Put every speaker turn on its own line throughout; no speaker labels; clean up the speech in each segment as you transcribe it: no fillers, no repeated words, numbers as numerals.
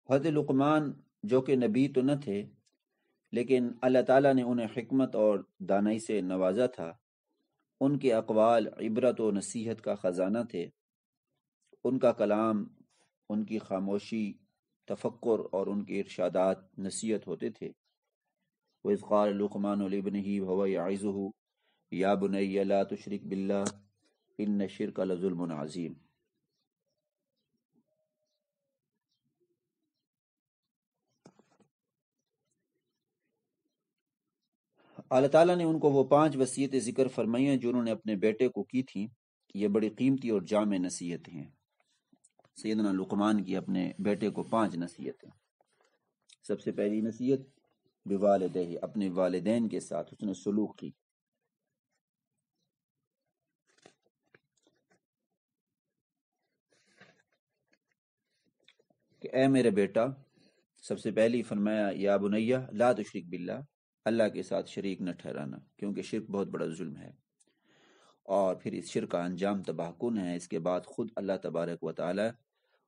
حضرت لقمان جو کہ نبی تو نہ تھے، لیکن اللہ تعالیٰ نے انہیں حکمت اور دانائی سے نوازا تھا۔ ان کے اقوال عبرت و نصیحت کا خزانہ تھے۔ ان کا کلام، ان کی خاموشی تفکر اور ان کے ارشادات نصیحت ہوتے تھے۔ وَإِذْ قَالَ لُقْمَانُ لِابْنِهِ وَهُوَ يَعِظُهُ يَا بُنَيَّ لَا تُشْرِكْ بِاللَّهِ إِنَّ الشِّرْكَ لَظُلْمٌ عَظِيمٌ۔ اللہ تعالیٰ نے ان کو وہ 5 وصیتیں ذکر فرمائی ہیں جو انہوں نے اپنے بیٹے کو کی تھیں۔ یہ بڑی قیمتی اور جامع نصیحتیں ہیں۔ سیدنا لقمان کی اپنے بیٹے کو 5 نصیحتیں۔ سب سے پہلی نصیحت بوالدہ، اپنے والدین کے ساتھ حسن سلوک کی۔ کہ اے میرے بیٹا، سب سے پہلی فرمایا یا بنیہ لا تشرک باللہ، اللہ کے ساتھ شریک نہ ٹھہرانا، کیونکہ شرک بہت بڑا ظلم ہے، اور پھر اس شرک کا انجام تباہ کن ہے۔ اس کے بعد خود اللہ تبارک و تعالی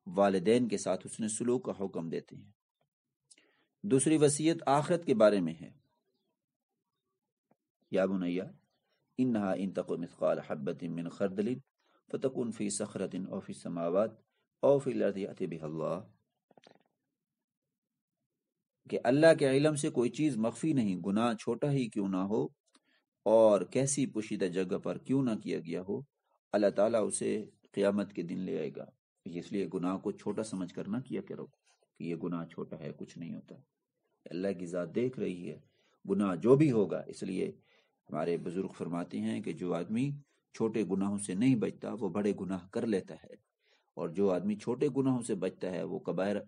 والدین کے ساتھ حسن سلوک کا حکم دیتے ہیں۔ دوسری وصیت آخرت کے بارے میں ہے، یا بنیہ انہا ان تک مثقال حبۃ من خردل فتکن فی صخرۃ او فی السماوات او فی الارض یأتی بها اللہ، کہ اللہ کے علم سے کوئی چیز مخفی نہیں، گناہ چھوٹا ہی کیوں نہ ہو اور کیسی پوشیدہ جگہ پر کیوں نہ کیا گیا ہو، اللہ تعالیٰ اسے قیامت کے دن لے آئے گا۔ اس لیے گناہ کو چھوٹا سمجھ کر نہ کیا کرو کہ یہ گناہ چھوٹا ہے، کچھ نہیں ہوتا۔ اللہ کی ذات دیکھ رہی ہے گناہ جو بھی ہوگا۔ اس لیے ہمارے بزرگ فرماتے ہیں کہ جو آدمی چھوٹے گناہوں سے نہیں بچتا وہ بڑے گناہ کر لیتا ہے، اور جو آدمی چھوٹے گناہوں سے بچتا ہے وہ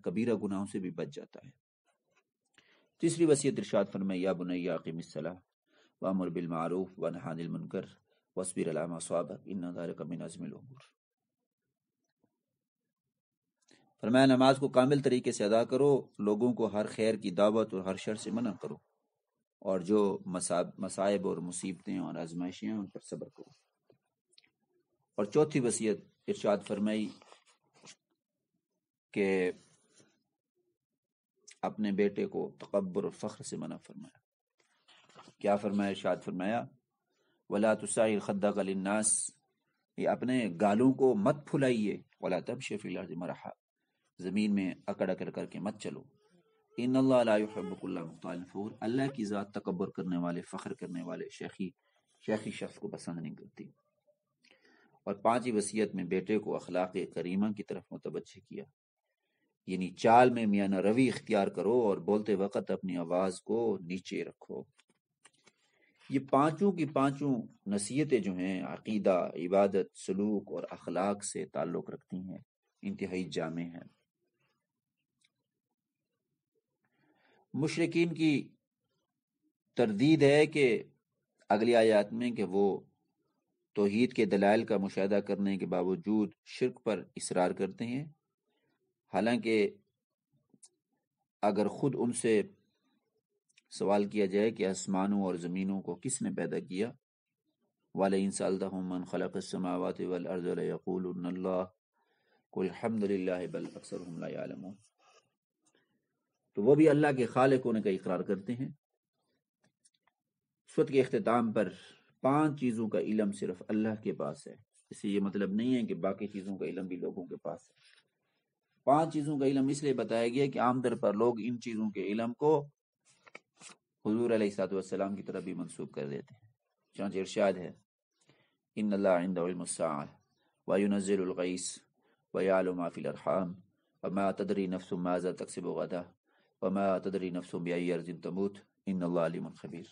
کبیرہ گناہوں سے بھی بچ جاتا ہے۔ تیسری وصیت ارشاد فرمائی یا بنی اقم الصلاۃ وامر بالمعروف وانہی عن المنکر واصبر علی ما اصابک ان ذلک من عزم الامور۔ فرمایا نماز کو کامل طریقے سے ادا کرو، لوگوں کو ہر خیر کی دعوت اور ہر شر سے منع کرو، اور جو مصائب اور مصیبتیں اور آزمائشیں ہیں ان پر صبر کرو۔ اور چوتھی وصیت ارشاد فرمائی کہ اپنے بیٹے کو تکبر اور فخر سے منع فرمایا۔ کیا فرمایا؟ ارشاد فرمایا ولا تسعر خدک للناس، یہ اپنے گالوں کو مت پھلائیے، ولا تمشی فی الارض مرحا، زمین میں اکڑ اکڑ کر کے مت چلو، ان اللہ لا يحب كل مختال فخور، اللہ کی ذات تکبر کرنے والے، فخر کرنے والے، شیخی شخص کو پسند نہیں کرتی۔ اور 5ویں وصیت میں بیٹے کو اخلاق کریمہ کی طرف متوجہ کیا، یعنی چال میں میانہ روی اختیار کرو اور بولتے وقت اپنی آواز کو نیچے رکھو۔ یہ پانچوں کی پانچوں نصیحتیں جو ہیں عقیدہ، عبادت، سلوک اور اخلاق سے تعلق رکھتی ہیں، انتہائی جامع ہیں۔ مشرکین کی تردید ہے کہ اگلی آیات میں کہ وہ توحید کے دلائل کا مشاہدہ کرنے کے باوجود شرک پر اصرار کرتے ہیں، حالانکہ اگر خود ان سے سوال کیا جائے کہ آسمانوں اور زمینوں کو کس نے پیدا کیا، وَلَئِن سَأَلْتَهُم مَّن خَلَقَ السَّمَاوَاتِ وَالْأَرْضَ لَيَقُولُنَّ اللَّهُ قُلِ الْحَمْدُ لِلَّهِ بَلْ أَكْثَرُهُمْ لَا يَعْلَمُونَ، تو وہ بھی اللہ کے خالق ہونے کا اقرار کرتے ہیں۔ سورت کے اختتام پر 5 چیزوں کا علم صرف اللہ کے پاس ہے، اس سے یہ مطلب نہیں ہے کہ باقی چیزوں کا علم بھی لوگوں کے پاس ہے۔ 5 چیزوں کا علم اس لیے بتایا گیا کہ عام طور پر لوگ ان چیزوں کے علم کو حضور علیہ الصلوۃ والسلام کی طرف بھی منسوب کر دیتے ہیں۔ چنانچہ ارشاد ہے ان اللہ عنده علم الساعۃ وینزل الغیث ویعلم ما فی الارحام وما تدری نفس ماذا تکسب غدا وما تدری نفس بأی ارض تموت ان اللہ علیم خبیر۔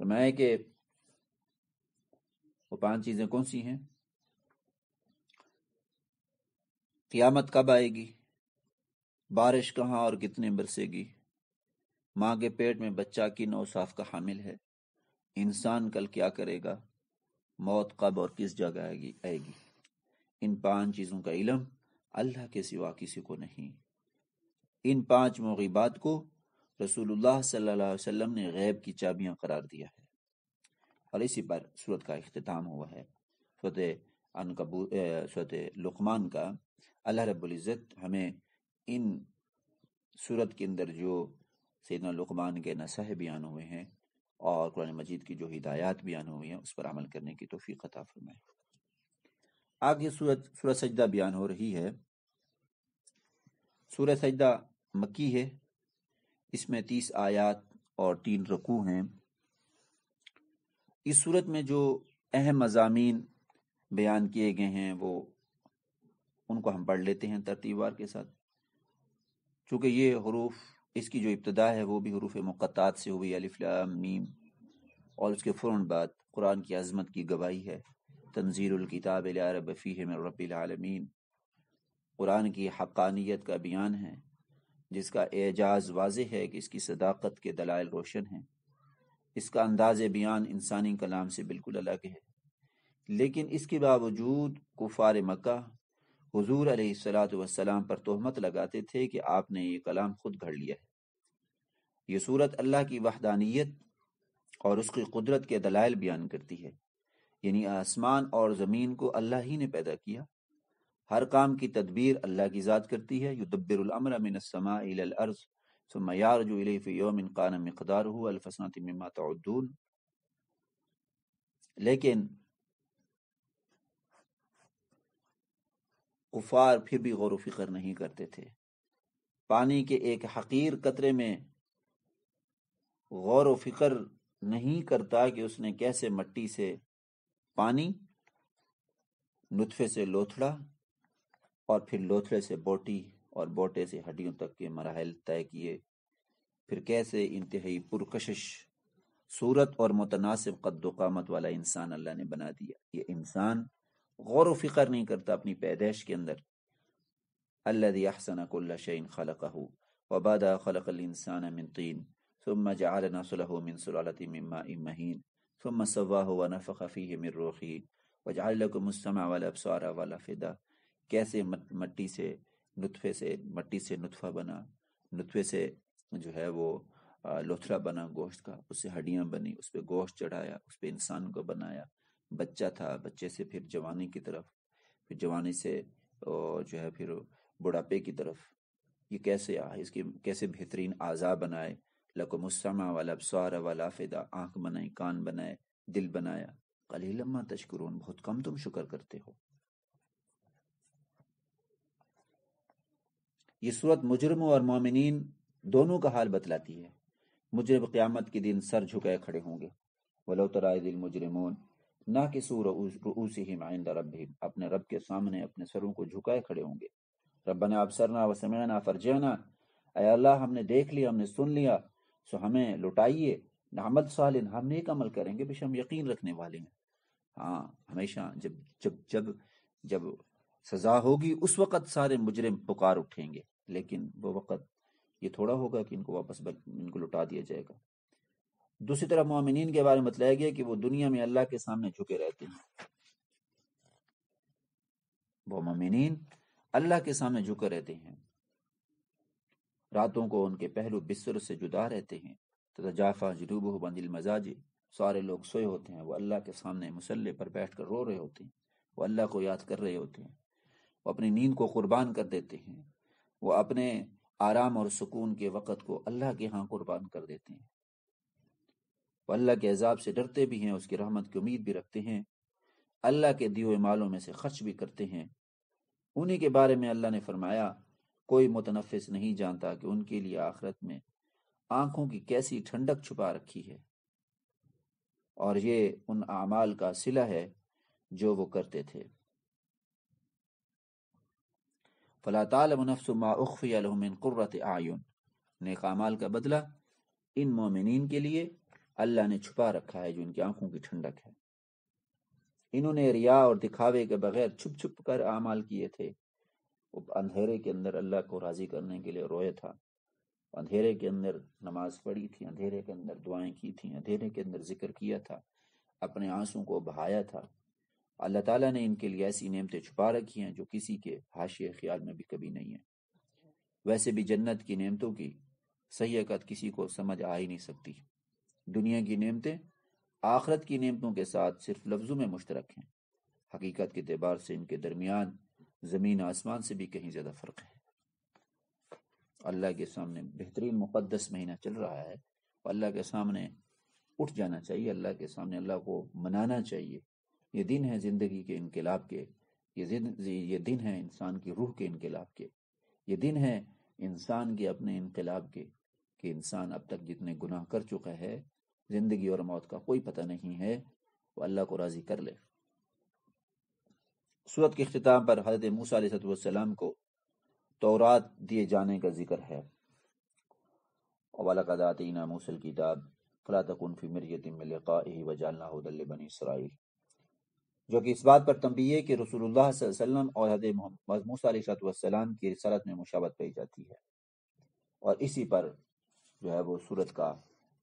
فرمایا کہ وہ 5 چیزیں کون سی ہیں؟ قیامت کب آئے گی، بارش کہاں اور کتنے برسے گی، ماں کے پیٹ میں بچہ کن اوصاف کا حامل ہے، انسان کل کیا کرے گا، موت کب اور کس جگہ آئے گی۔ ان 5 چیزوں کا علم اللہ کے سوا کسی کو نہیں۔ ان 5 مغیبات کو رسول اللہ صلی اللہ علیہ وسلم نے غیب کی چابیاں قرار دیا ہے، اور اسی پر سورت کا اختتام ہوا ہے۔ سورت لقمان کا اللہ رب العزت ہمیں ان سورت کے اندر جو سیدنا لقمان کے نصح بیان ہوئے ہیں اور قرآن مجید کی جو ہدایات بیان ہوئی ہیں اس پر عمل کرنے کی توفیق عطا فرمائے۔ آگے سورہ سجدہ بیان ہو رہی ہے۔ سورہ سجدہ مکی ہے، اس میں 30 آیات اور 3 رکوع ہیں۔ اس سورت میں جو اہم مضامین بیان کیے گئے ہیں وہ ان کو ہم پڑھ لیتے ہیں ترتیب وار کے ساتھ، چونکہ یہ حروف، اس کی جو ابتدا ہے وہ بھی حروف مقطعات سے ہوئی، الف لام میم، اور اس کے فوراً بعد قرآن کی عظمت کی گواہی ہے، تنزیل الکتاب لا ریب فیہ من رب العالمین، قرآن کی حقانیت کا بیان ہے جس کا اعجاز واضح ہے کہ اس کی صداقت کے دلائل روشن ہیں، اس کا انداز بیان انسانی کلام سے بالکل الگ ہے، لیکن اس کے باوجود کفار مکہ حضور علیہ الصلاۃ والسلام پر تہمت لگاتے تھے کہ آپ نے یہ کلام خود گھڑ لیا ہے۔ یہ صورت اللہ کی وحدانیت اور اس کی قدرت کے دلائل بیان کرتی ہے، یعنی آسمان اور زمین کو اللہ ہی نے پیدا کیا، ہر کام کی تدبیر اللہ کی ذات کرتی ہے، یدبر الامر من السماء الى الارض ثم یعرج الیہ فی یوم کان مقدارہ الف سنۃ مما تعدون۔ لیکن کفار پھر بھی غور و فکر نہیں کرتے تھے، پانی کے ایک حقیر قطرے میں غور و فکر نہیں کرتا کہ اس نے کیسے مٹی سے پانی، نطفے سے لوتھڑا، اور پھر لوتھڑے سے بوٹی اور بوٹے سے ہڈیوں تک کے مراحل طے کیے، پھر کیسے انتہائی پرکشش صورت اور متناسب قد و قامت والا انسان اللہ نے بنا دیا۔ یہ انسان غور و فکر نہیں کرتا اپنی پیدائش کے اندر۔ الذی احسن کل شیء خلقہ وبدأ خلق الانسان من طین ثم جعل نسلہ من سلالۃ من ماء مہین ثم سواہ ونفخ فیہ من روحہ وجعل لکم السمع والابصار والافئدہ۔ کیسے مٹی سے نطفہ بنا، نطفے سے جو ہے وہ لوتھڑا بنا گوشت کا، اس سے ہڈیاں بنی، اس پہ گوشت چڑھایا، اس پہ انسان کو بنایا، بچہ تھا، بچے سے پھر جوانی کی طرف، پھر جوانی سے جو ہے پھر بڑھاپے کی طرف۔ یہ کیسے اس کی کیسے بہترین اعضاء بنائے، لکم السمع والابصار والافئدہ، آنکھ بنائی، کان بنائے، دل بنایا، قلیلا ما تشکرون، بہت کم تم شکر کرتے ہو۔ یہ صورت مجرموں اور مومنین دونوں کا حال بتلاتی ہے۔ مجرم قیامت کے دن سر جھکائے کھڑے ہوں گے، وَلَوْ تَرَىٰ إِذِ الْمُجْرِمُونَ نَاكِسُو رُءُوسِهِمْ عِندَ رَبِّهِمْ، اپنے رب کے سامنے اپنے سروں کو جھکائے کھڑے ہوں گے۔ ربنا ابصرنا وسمعنا فرجعنا، اے اللہ ہم نے دیکھ لیا، ہم نے سن لیا، سو ہمیں لوٹائیے، نعمل صالح، ہم نیک عمل کریں گے، بے ہم یقین رکھنے والے ہیں۔ ہاں، ہمیشہ جب جب جب جب سزا ہوگی اس وقت سارے مجرم پکار اٹھیں گے، لیکن وہ وقت یہ تھوڑا ہوگا کہ ان کو واپس ان کو لٹا دیا جائے گا۔ دوسری طرف مومنین کے بارے میں بتلایا گیا کہ وہ دنیا میں اللہ کے سامنے جھکے رہتے ہیں، وہ مومنین اللہ کے سامنے جھکے رہتے ہیں، راتوں کو ان کے پہلو بستر سے جدا رہتے ہیں، تتجافی جنوبہم عن المضاجع، سارے لوگ سوئے ہوتے ہیں، وہ اللہ کے سامنے مصلی پر بیٹھ کر رو رہے ہوتے ہیں، وہ اللہ کو یاد کر رہے ہوتے ہیں، وہ اپنی نیند کو قربان کر دیتے ہیں، وہ اپنے آرام اور سکون کے وقت کو اللہ کے ہاں قربان کر دیتے ہیں، وہ اللہ کے عذاب سے ڈرتے بھی ہیں، اس کی رحمت کی امید بھی رکھتے ہیں، اللہ کے دیے ہوئے مالوں میں سے خرچ بھی کرتے ہیں۔ انہی کے بارے میں اللہ نے فرمایا کوئی متنفس نہیں جانتا کہ ان کے لیے آخرت میں آنکھوں کی کیسی ٹھنڈک چھپا رکھی ہے، اور یہ ان اعمال کا صلہ ہے جو وہ کرتے تھے۔ فلا تعلم نفس ما اخفی لهم من قرۃ اعین، نیک اعمال کا بدلہ ان مومنین کے لیے اللہ نے چھپا رکھا ہے جو ان کی آنکھوں کی ٹھنڈک ہے۔ انہوں نے ریا اور دکھاوے کے بغیر چھپ چھپ کر اعمال کیے تھے، وہ اندھیرے کے اندر اللہ کو راضی کرنے کے لیے روئے تھا، اندھیرے کے اندر نماز پڑھی تھی، اندھیرے کے اندر دعائیں کی تھیں، اندھیرے کے اندر ذکر کیا تھا، اپنے آنسوں کو بہایا تھا۔ اللہ تعالیٰ نے ان کے لیے ایسی نعمتیں چھپا رکھی ہیں جو کسی کے حاشیے خیال میں بھی کبھی نہیں ہیں۔ ویسے بھی جنت کی نعمتوں کی صحیح حقیقت کسی کو سمجھ آ ہی نہیں سکتی۔ دنیا کی نعمتیں آخرت کی نعمتوں کے ساتھ صرف لفظوں میں مشترک ہیں، حقیقت کے اعتبار سے ان کے درمیان زمین آسمان سے بھی کہیں زیادہ فرق ہے۔ اللہ کے سامنے بہترین مقدس مہینہ چل رہا ہے، اللہ کے سامنے اٹھ جانا چاہیے، اللہ کے سامنے اللہ کو منانا چاہیے۔ یہ دن ہے زندگی کے انقلاب کے، یہ دن ہے انسان کی روح کے انقلاب کے، یہ دن ہے انسان کے اپنے انقلاب کے، کہ انسان اب تک جتنے گناہ کر چکا ہے، زندگی اور موت کا کوئی پتہ نہیں ہے، وہ اللہ کو راضی کر لے۔ سورت کے اختتام پر حضرت موسیٰ علیہ السلام کو تورات دیے جانے کا ذکر ہے، وَلَقَدْ آتَيْنَا مُوسَى الْكِتَابَ فَلَا تَكُنْ فِي مِرْيَةٍ مِّن لِقَائِهِ وَجَعَلْنَاهُ هُدًى لِّبَنِي إِسرائِيلَ، جو کہ اس بات پر تنبیہ ہے کہ رسول اللہ صلی اللہ علیہ وسلم اور حضرت محمد موسیٰ علیہ السلام کی رسالت میں مشابہت پائی جاتی ہے، اور اسی پر جو ہے وہ سورت کا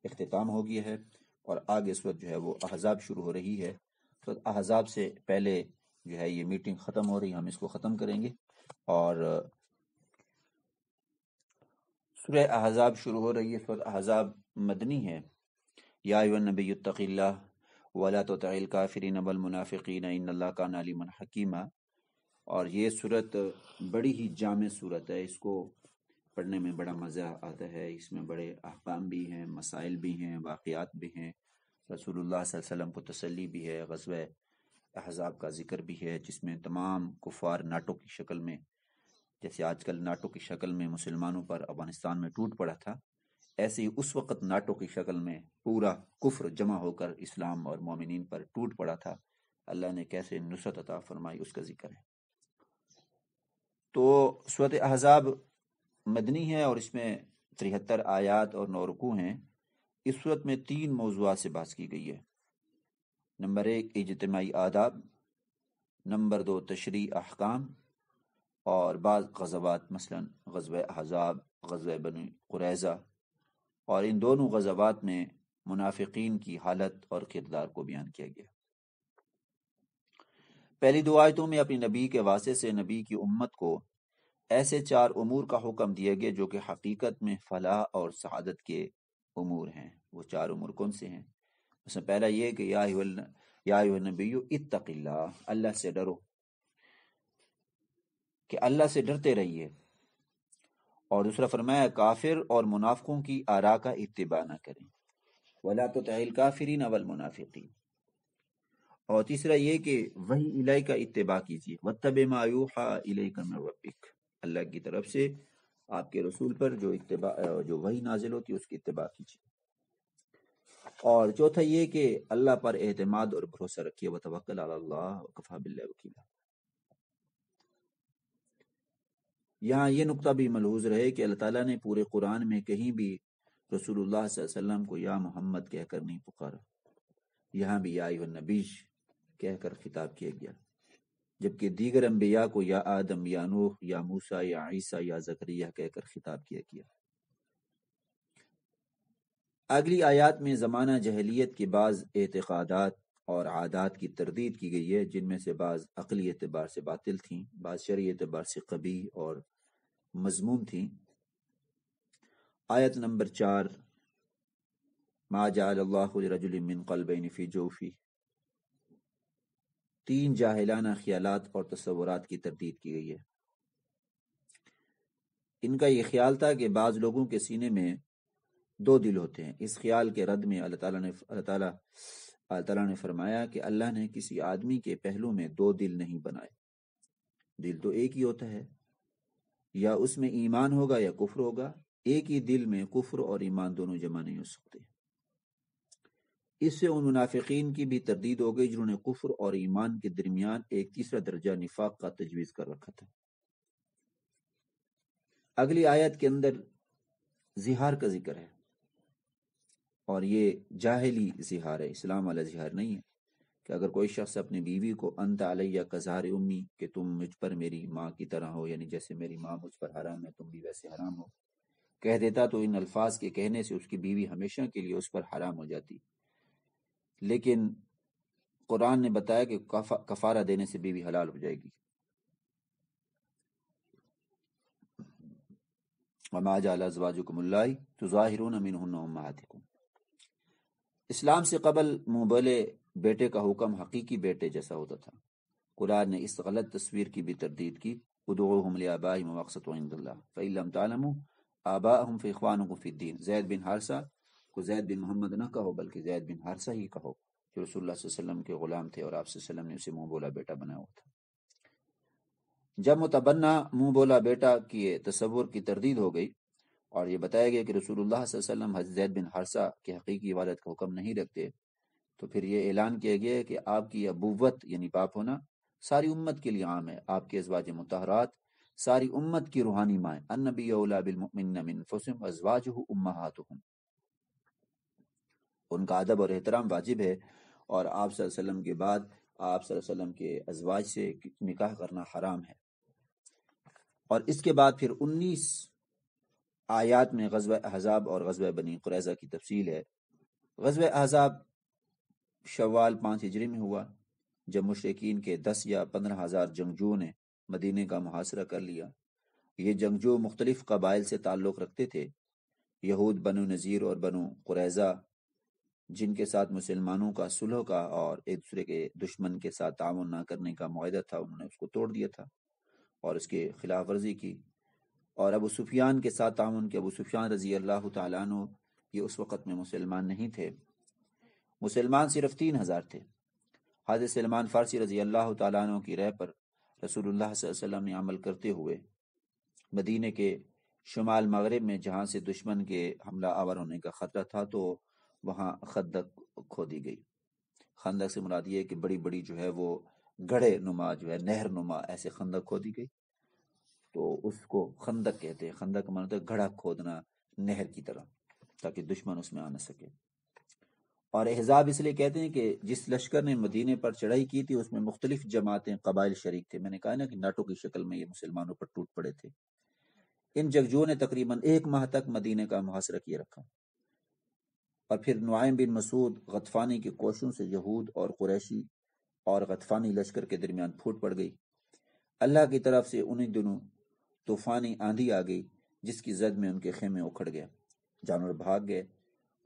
اختتام ہو گیا ہے، اور آگے سورت جو ہے وہ احزاب شروع ہو رہی ہے۔ سورت احزاب سے پہلے جو ہے یہ میٹنگ ختم ہو رہی ہے، ہم اس کو ختم کریں گے، اور سورہ احزاب شروع ہو رہی ہے۔ سورۃ احزاب مدنی ہے۔ یا ایھا النبی اتق اللہ ولا تطع الکافرین والمنافقین ان اللہ کان علیما حکیما، اور یہ صورت بڑی ہی جامع صورت ہے، اس کو پڑھنے میں بڑا مزہ آتا ہے، اس میں بڑے احکام بھی ہیں، مسائل بھی ہیں، واقعات بھی ہیں، رسول اللہ صلی اللہ علیہ وسلم کو تسلی بھی ہے، غزوہ احزاب کا ذکر بھی ہے، جس میں تمام کفار ناٹو کی شکل میں، جیسے آج کل ناٹو کی شکل میں مسلمانوں پر افغانستان میں ٹوٹ پڑا تھا، ایسے ہی اس وقت ناٹو کی شکل میں پورا کفر جمع ہو کر اسلام اور مومنین پر ٹوٹ پڑا تھا، اللہ نے کیسے نصرت عطا فرمائی اس کا ذکر ہے۔ تو سورۃ احزاب مدنی ہے اور اس میں 73 آیات اور 9 رکوع ہیں۔ اس صورت میں 3 موضوعات سے بحث کی گئی ہے۔ نمبر 1 اجتماعی آداب، نمبر 2 تشریع احکام، اور بعض غزوات مثلا غزوہ احزاب، غزوہ بنی قریظہ، اور ان دونوں غزوات میں منافقین کی حالت اور کردار کو بیان کیا گیا۔ پہلی 2 آیتوں میں اپنی نبی کے واسطے سے نبی کی امت کو ایسے 4 امور کا حکم دیا گیا جو کہ حقیقت میں فلاح اور سعادت کے امور ہیں۔ وہ 4 امور کون سے ہیں؟ اس میں پہلا یہ کہ یا ایھا النبی اتق اللہ، اللہ سے ڈرو، کہ اللہ سے ڈرتے رہیے، اور دوسرا فرمایا کافر اور منافقوں کی آراء کا اتباع نہ کریں، ولا تطع الکافرین والمنافقین، اور تیسرا یہ کہ وحی الہی کا اتباع کیجیے، واتبع ما یوحی الیک من ربک، اللہ کی طرف سے آپ کے رسول پر جو وحی نازل ہوتی ہے اس کی اتباع کیجیے، اور چوتھا یہ کہ اللہ پر اعتماد اور بھروسہ رکھیے، وتوکل علی اللہ وکفی باللہ وکیلا۔ یہاں یہ نقطہ بھی ملحوظ رہے کہ اللہ تعالیٰ نے پورے قرآن میں کہیں بھی رسول اللہ صلی اللہ علیہ وسلم کو یا محمد کہہ کر نہیں پکارا، یہاں بھی یا ایھا النبی کہہ کر خطاب کیا گیا، جبکہ دیگر انبیاء کو یا آدم، یا نوح، یا موسیٰ، یا عیسیٰ، یا زکریا کہہ کر خطاب کیا گیا۔ اگلی آیات میں زمانہ جہلیت کے بعض اعتقادات اور عادات کی تردید کی گئی ہے، جن میں سے بعض عقلی اعتبار سے باطل تھیں، بعض شرعی اعتبار سے قبیح اور مذموم تھیں۔ آیت نمبر 4 ما جعل اللہ لرجل من قلبین فی جوفہ، 3 جاہلانہ خیالات اور تصورات کی تردید کی گئی ہے۔ ان کا یہ خیال تھا کہ بعض لوگوں کے سینے میں 2 دل ہوتے ہیں۔ اس خیال کے رد میں اللہ تعالیٰ نے فرمایا کہ اللہ نے کسی آدمی کے پہلو میں 2 دل نہیں بنائے، دل تو ایک ہی ہوتا ہے، یا اس میں ایمان ہوگا یا کفر ہوگا، ایک ہی دل میں کفر اور ایمان دونوں جمع نہیں ہو سکتے۔ اس سے ان منافقین کی بھی تردید ہو گئی جنہوں نے کفر اور ایمان کے درمیان ایک تیسرا درجہ نفاق کا تجویز کر رکھا تھا۔ اگلی آیت کے اندر زہار کا ذکر ہے، اور یہ جاہلی زہار ہے، اسلام والا زہار نہیں ہے، کہ اگر کوئی شخص اپنی بیوی کو انت علیہ کظہار امی، کہ تم مجھ پر میری ماں کی طرح ہو، یعنی جیسے میری ماں مجھ پر حرام ہے تم بھی ویسے حرام ہو، کہہ دیتا تو ان الفاظ کے کہنے سے اس کی بیوی ہمیشہ کے لیے اس پر حرام ہو جاتی، لیکن قرآن نے بتایا کہ کفارہ دینے سے بیوی حلال ہو جائے گی۔ وما جعل ازواجکم اللہ تظاہرون منہن امہاتکم، اسلام سے قبل منہ بولے بیٹے کا حکم حقیقی بیٹے جیسا ہوتا تھا۔ قرآن نے اس غلط تصویر کی بھی تردید کی، ادعوہم لآبائہم واقسطوا عند اللہ فإن لم تعلموا آباءہم فاخوانکم فی الدین، زید بن حارثہ کو زید بن محمد نہ کہو بلکہ زید بن حارثہ ہی کہو، جو رسول اللہ صلی اللہ علیہ وسلم کے غلام تھے اور آپ صلی اللہ علیہ وسلم نے اسے منہ بولا بیٹا بنایا ہوا تھا۔ جب متبنہ منہ بولا بیٹا کی تصور کی تردید ہو گئی اور یہ بتایا گیا کہ رسول اللہ صلی اللہ علیہ وسلم حضرت زید بن حارثہ کے حقیقی والد کا حکم نہیں رکھتے، تو پھر یہ اعلان کیا گیا کہ آپ کی ابوت یعنی باپ ہونا ساری امت کے لیے عام ہے۔ آپ کے ازواج مطہرات ساری امت کی روحانی مائیں، النبی اولی بالمؤمنین من انفسہم وازواجہ امہاتہم، ان کا ادب اور احترام واجب ہے، اور آپ صلی اللہ علیہ وسلم کے بعد آپ صلی اللہ علیہ وسلم کے ازواج سے نکاح کرنا حرام ہے۔ اور اس کے بعد پھر 19 آیات میں غزوہ احزاب اور غزوہ بنی قریظہ کی تفصیل ہے۔ غزوہ احزاب شوال 5 ہجری میں ہوا، جب مشرکین کے 10 یا 15 ہزار جنگجوؤں نے مدینے کا محاصرہ کر لیا۔ یہ جنگجو مختلف قبائل سے تعلق رکھتے تھے، یہود، بنو نذیر اور بنو قریظہ، جن کے ساتھ مسلمانوں کا صلح کا اور ایک دوسرے کے دشمن کے ساتھ تعاون نہ کرنے کا معاہدہ تھا، انہوں نے اس کو توڑ دیا تھا اور اس کے خلاف ورزی کی۔ اور ابو سفیان کے ساتھ تعاون کے، ابو سفیان رضی اللہ تعالیٰ عنہ یہ اس وقت میں مسلمان نہیں تھے، مسلمان صرف 3,000 تھے۔ حضرت سلمان فارسی رضی اللہ تعالیٰ عنہ کی رائے پر رسول اللہ صلی اللہ علیہ وسلم نے عمل کرتے ہوئے مدینے کے شمال مغرب میں جہاں سے دشمن کے حملہ آور ہونے کا خطرہ تھا تو وہاں خندق کھودی گئی۔ خندق سے مراد یہ ہے کہ بڑی بڑی جو ہے وہ گڑھے نما جو ہے نہر نما ایسے خندق کھودی گئی، تو اس کو خندق کہتے ہیں۔ خندق کا مطلب ہے گڑھا کھودنا نہر کی طرح، تاکہ دشمن اس میں آ نہ سکے۔ اور احزاب اس لیے کہتے ہیں کہ جس لشکر نے مدینے پر چڑھائی کی تھی اس میں مختلف جماعتیں قبائل شریک تھے۔ میں نے کہا نا کہ ناٹو کی شکل میں یہ مسلمانوں پر ٹوٹ پڑے تھے۔ ان جنگجوؤں نے تقریباً 1 ماہ تک مدینے کا محاصرہ کیے رکھا، اور پھر نعیم بن مسعود غطفانی کی کوششوں سے یہود اور قریشی اور غطفانی لشکر کے درمیان پھوٹ پڑ گئی۔ اللہ کی طرف سے انہی دنوں طوفانی آندھی آ گئی جس کی زد میں ان کے خیمے اکھڑ گئے، جانور بھاگ گئے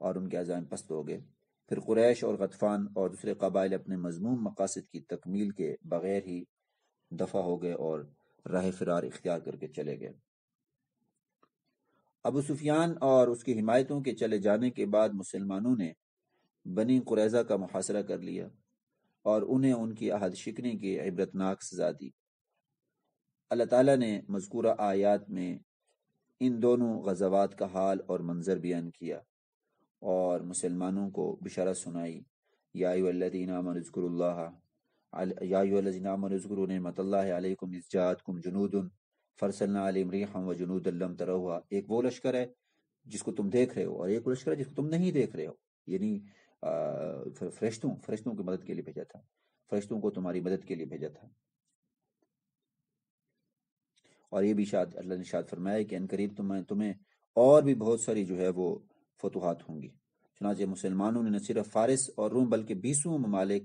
اور ان کے عزائم پست ہو گئے۔ پھر قریش اور غطفان اور دوسرے قبائل اپنے مذموم مقاصد کی تکمیل کے بغیر ہی دفع ہو گئے اور راہ فرار اختیار کر کے چلے گئے۔ ابو سفیان اور اس کی حمایتوں کے چلے جانے کے بعد مسلمانوں نے بنی قریظہ کا محاصرہ کر لیا اور انہیں ان کی عہد شکنی کی عبرتناک سزا دی۔ اللہ تعالیٰ نے مذکورہ آیات میں ان دونوں غزوات کا حال اور منظر بیان کیا اور مسلمانوں کو بشارت سنائی۔ یا ایھا الذین آمنوا اذکروا اللہ، یا ایھا الذین آمنوا اذکروا نعمت اللہ علیکم اذ جاءتکم جنود فارسلنا علیہم ریحا وجنودا لم تروها۔ ایک وہ لشکر ہے جس کو تم دیکھ رہے ہو، اور ایک وہ لشکر ہے جس کو تم نہیں دیکھ رہے ہو، یعنی فرشتوں کی مدد کے لیے بھیجا تھا، فرشتوں کو تمہاری مدد کے لیے بھیجا تھا۔ اور یہ بھی شاید اللہ نے شاید فرمایا کہ ان قریب تمہیں اور بھی بہت ساری جو ہے وہ فتوحات ہوں گی۔ چنانچہ مسلمانوں نے نہ صرف فارس اور روم بلکہ 20 ممالک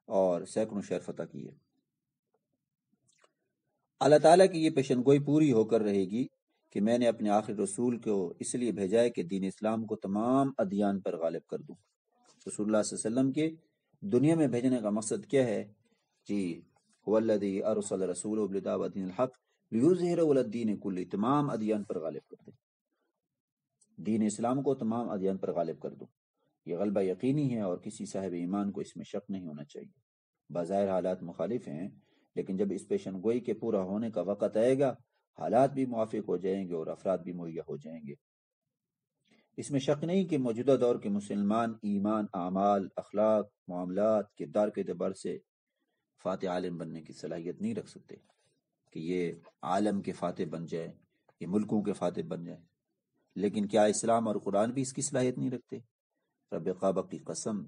اور سینکڑوں شہر فتح کیے۔ اللہ تعالیٰ کی یہ پیشن گوئی پوری ہو کر رہے گی کہ میں نے اپنے آخری رسول کو اس لیے بھیجا ہے کہ دین اسلام کو تمام ادیان پر غالب کر دوں۔ رسول اللہ صلی اللہ علیہ وسلم کے دنیا میں بھیجنے کا مقصد کیا ہے؟ جی، هو الذی ارسل رسولہ بالہدی ودین الحق لیظہرہ علی الدین کلہ، تمام ادیان پر غالب کر دے، دین اسلام کو تمام ادیان پر غالب کر دوں۔ یہ غلبہ یقینی ہے اور کسی صاحب ایمان کو اس میں شک نہیں ہونا چاہیے۔ بظاہر حالات مخالف ہیں، لیکن جب اس پیشن گوئی کے پورا ہونے کا وقت آئے گا حالات بھی موافق ہو جائیں گے اور افراد بھی مہیا ہو جائیں گے۔ اس میں شک نہیں کہ موجودہ دور کے مسلمان ایمان، اعمال، اخلاق، معاملات، کردار کے اعتبار سے فاتح عالم بننے کی صلاحیت نہیں رکھ سکتے کہ یہ عالم کے فاتح بن جائے، یہ ملکوں کے فاتح بن جائے، لیکن کیا اسلام اور قرآن بھی اس کی صلاحیت نہیں رکھتے؟ رب کعبہ کی قسم،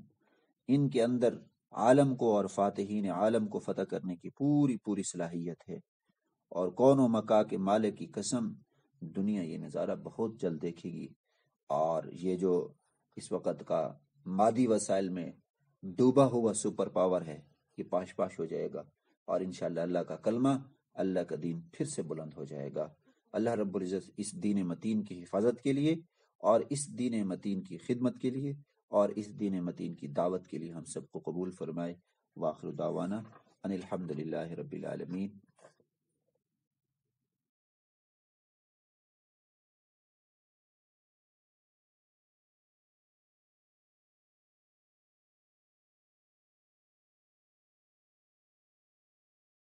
ان کے اندر عالم کو اور فاتحین عالم کو فتح کرنے کی پوری صلاحیت ہے، اور کون و مکا کے مالک کی قسم دنیا یہ نظارہ بہت جلد دیکھے گی، اور یہ جو اس وقت کا مادی وسائل میں ڈوبا ہوا سپر پاور ہے یہ پاش پاش ہو جائے گا، اور انشاءاللہ اللہ کا کلمہ، اللہ کا دین پھر سے بلند ہو جائے گا۔ اللہ رب العزت اس دین متین کی حفاظت کے لیے اور اس دین متین کی خدمت کے لیے اور اس دین متین کی دعوت کے لیے ہم سب کو قبول فرمائے۔ وآخر دعوانا ان الحمد للہ رب العالمین۔